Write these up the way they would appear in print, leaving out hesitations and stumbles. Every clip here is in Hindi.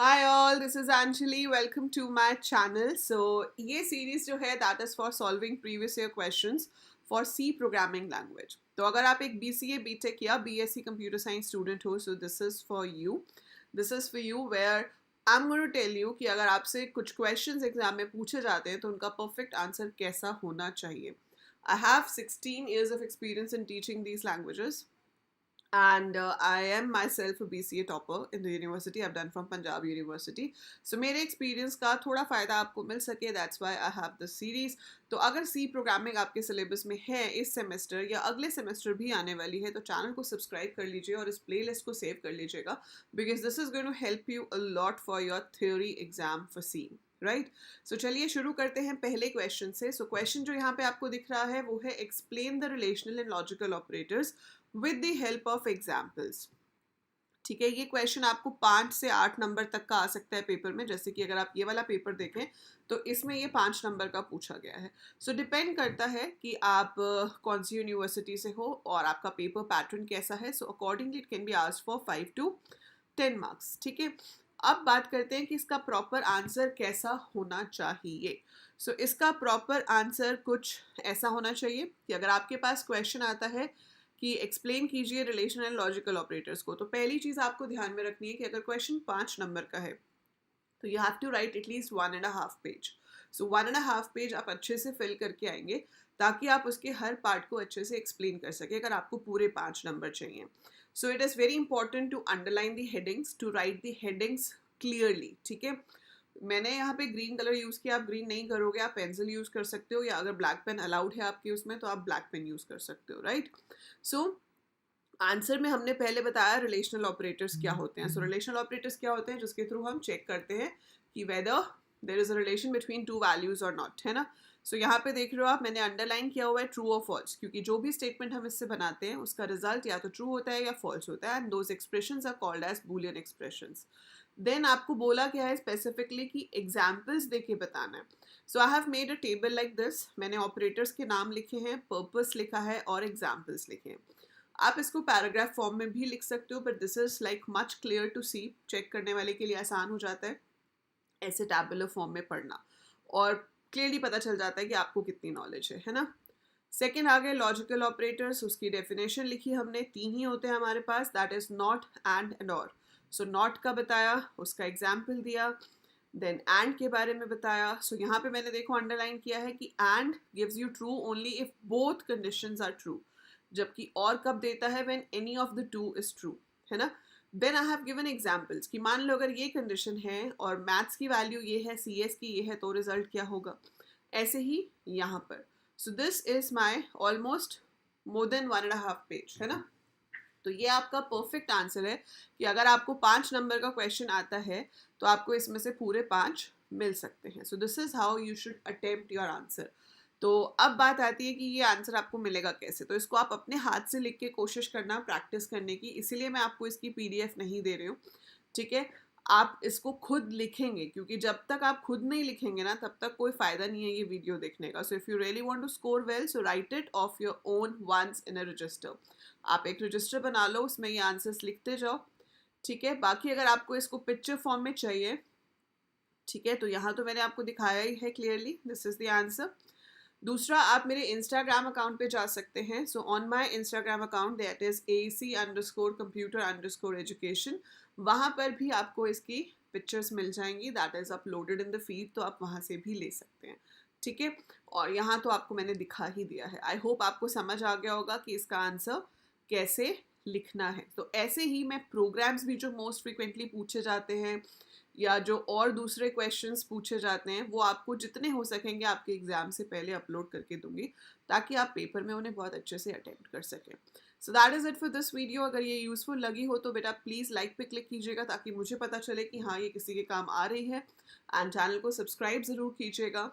Hi all, this is Anjali. Welcome to my channel. So ये सीरीज जो है that is for solving previous year questions for C programming language. तो अगर आप एक BCA, BTech या BSc Computer Science student हो, so this is for you. This is for you where I'm going to tell you कि अगर आपसे कुछ questions एग्जाम में पूछे जाते हैं तो उनका perfect answer कैसा होना चाहिए. I have 16 years of experience in teaching these languages. And I am myself a BCA topper in the university. I've done from Punjab University. So मेरे experience का थोड़ा फ़ायदा आपको मिल सके, that's why I have this series. तो अगर C programming आपके syllabus में है इस semester या अगले semester भी आने वाली है तो channel को subscribe कर लीजिए और इस playlist को save कर लीजिएगा because this is going to help you a lot for your theory exam for C. Right so चलिए शुरू करते हैं पहले क्वेश्चन से. सो क्वेश्चन जो यहाँ पे आपको दिख रहा है वो है explain the relational and logical operators with the help of examples. ठीक है, ये क्वेश्चन आपको 5 से 8 नंबर तक का आ सकता है पेपर में. जैसे कि अगर आप ये वाला पेपर देखें तो इसमें ये 5 नंबर का पूछा गया है. सो डिपेंड करता है कि आप कौन सी यूनिवर्सिटी से हो और आपका पेपर पैटर्न कैसा है. So accordingly it can be asked for 5 to 10 marks. ठीक है, अब बात करते हैं कि इसका प्रॉपर आंसर कैसा होना चाहिए. सो इसका प्रॉपर आंसर कुछ ऐसा होना चाहिए कि अगर आपके पास क्वेश्चन आता है कि एक्सप्लेन कीजिए रिलेशनल एंड लॉजिकल ऑपरेटर्स को, तो पहली चीज़ आपको ध्यान में रखनी है कि अगर क्वेश्चन 5 नंबर का है तो you have to write at least 1.5 page. So 1.5 page आप अच्छे से फिल करके आएंगे ताकि आप उसके हर पार्ट को अच्छे से एक्सप्लेन कर सके अगर आपको पूरे 5 नंबर चाहिए. So it is very important to underline the headings, to write the headings clearly. ठीक है, मैंने यहाँ पे ग्रीन कलर यूज़ किया, आप ग्रीन नहीं करोगे आप पेंसिल यूज़ कर सकते हो, या अगर ब्लैक पेन अलाउड है आपके उसमें तो आप ब्लैक पेन यूज़ कर सकते हो. राइट, सो आंसर में हमने पहले बताया रिलेशनल ऑपरेटर्स क्या होते हैं. सो रिलेशनल ऑपरेटर्स क्या होते हैं जिसके थ्रू हम चेक करते हैं कि whether there is a relation between two values और नॉट, है ना. सो यहाँ पे देख रहे हो आप, मैंने अंडरलाइन किया हुआ है ट्रू और फॉल्स, क्योंकि जो भी स्टेटमेंट हम इससे बनाते हैं उसका रिजल्ट या तो ट्रू होता है या फॉल्स होता है, and those expressions are called as Boolean expressions. Then आपको बोला गया है स्पेसिफिकली कि एग्जाम्पल्स देके बताना है. So I have made a table like this. मैंने ऑपरेटर्स के नाम लिखे हैं, पर्पस लिखा है और एग्जाम्पल्स लिखे हैं. आप इसको पैराग्राफ फॉर्म में भी लिख सकते हो, but this is like much clear to see. Check करने वाले के लिए आसान हो जाता है ऐसे टैबुलर फॉर्म में पढ़ना, और क्लियरली पता चल जाता है कि आपको कितनी नॉलेज है ना. सेकेंड आ गए लॉजिकल ऑपरेटर्स. उसकी डेफिनेशन लिखी हमने, 3 ही होते हैं हमारे पास, दैट इज नॉट, एंड और. सो नॉट का बताया, उसका एग्जाम्पल दिया, देन एंड के बारे में बताया. सो यहाँ पे मैंने देखो अंडरलाइन किया है कि and gives you true only if both conditions are true, जबकि और कब देता है when any of the two is true, है ना. Then I have given examples कि मान लो अगर ये कंडीशन है और मैथ्स की वैल्यू ये है, CS की ये है, तो रिजल्ट क्या होगा. ऐसे ही यहाँ पर. So this is my almost more than 1.5 page, है ना. तो ये आपका परफेक्ट आंसर है कि अगर आपको 5 नंबर का क्वेश्चन आता है तो आपको इसमें से पूरे 5 मिल सकते हैं. So this is how you should attempt your answer. तो अब बात आती है कि ये आंसर आपको मिलेगा कैसे. तो इसको आप अपने हाथ से लिख के कोशिश करना प्रैक्टिस करने की, इसीलिए मैं आपको इसकी PDF नहीं दे रही हूँ. ठीक है, आप इसको खुद लिखेंगे, क्योंकि जब तक आप खुद नहीं लिखेंगे ना तब तक कोई फ़ायदा नहीं है ये वीडियो देखने का. So if you really want to score well, so write it of your own once in a register. आप एक रजिस्टर बना लो, उसमें ये आंसर्स लिखते जाओ. ठीक है, बाकी अगर आपको इसको पिक्चर फॉर्म में चाहिए, ठीक है, तो यहाँ तो मैंने आपको दिखाया ही है clearly, this is the answer. दूसरा, आप मेरे इंस्टाग्राम अकाउंट पे जा सकते हैं. So on my Instagram account that is AEC_computer_education. वहाँ पर भी आपको इसकी पिक्चर्स मिल जाएंगी, that is uploaded in the feed, तो आप वहाँ से भी ले सकते हैं. ठीक है, और यहाँ तो आपको मैंने दिखा ही दिया है. आई होप आपको समझ आ गया होगा कि इसका आंसर कैसे लिखना है. तो ऐसे ही मैं प्रोग्राम्स भी जो मोस्ट फ्रिक्वेंटली पूछे जाते हैं या जो और दूसरे क्वेश्चंस पूछे जाते हैं वो आपको जितने हो सकेंगे आपके एग्जाम से पहले अपलोड करके दूंगी, ताकि आप पेपर में उन्हें बहुत अच्छे से अटेम्प्ट कर सकें. So that is it for this video. अगर ये यूज़फुल लगी हो तो बेटा प्लीज़ लाइक पे क्लिक कीजिएगा ताकि मुझे पता चले कि हाँ ये किसी के काम आ रही है. एंड चैनल को सब्सक्राइब ज़रूर कीजिएगा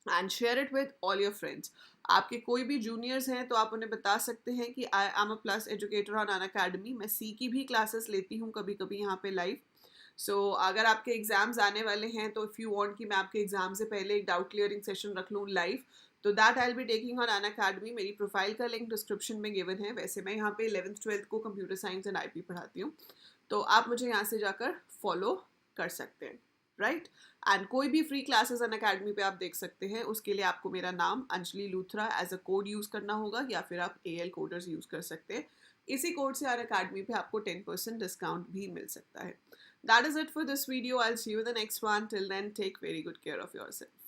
and share it with all your friends. आपके कोई भी जूनियर्स हैं तो आप उन्हें बता सकते हैं कि I am a plus educator on Unacademy. मैं C की भी क्लासेस लेती हूँ कभी कभी यहाँ पे लाइव. सो अगर आपके एग्ज़ाम्स आने वाले हैं तो इफ़ यू वांट कि मैं आपके एग्ज़ाम से पहले एक डाउट क्लियरिंग सेशन रख लूँ लाइव, तो that I will be taking on Unacademy. मेरी प्रोफाइल का लिंक डिस्क्रिप्शन में गिवन है. वैसे मैं यहाँ पे 11th 12th को कंप्यूटर साइंस एंड IP पढ़ाती हूँ, तो आप मुझे यहाँ से जाकर फॉलो कर सकते हैं, राइट। एंड कोई भी फ्री क्लासेस अनअकैडमी पे आप देख सकते हैं, उसके लिए आपको मेरा नाम Anjali Luthra as a code use करना होगा, या फिर आप AL कोडर्स यूज़ कर सकते हैं। इसी कोड से अनअकैडमी पे आपको 10% डिस्काउंट भी मिल सकता है। That is it for this video. I'll see you in the next one. Till then, take very good care of yourself.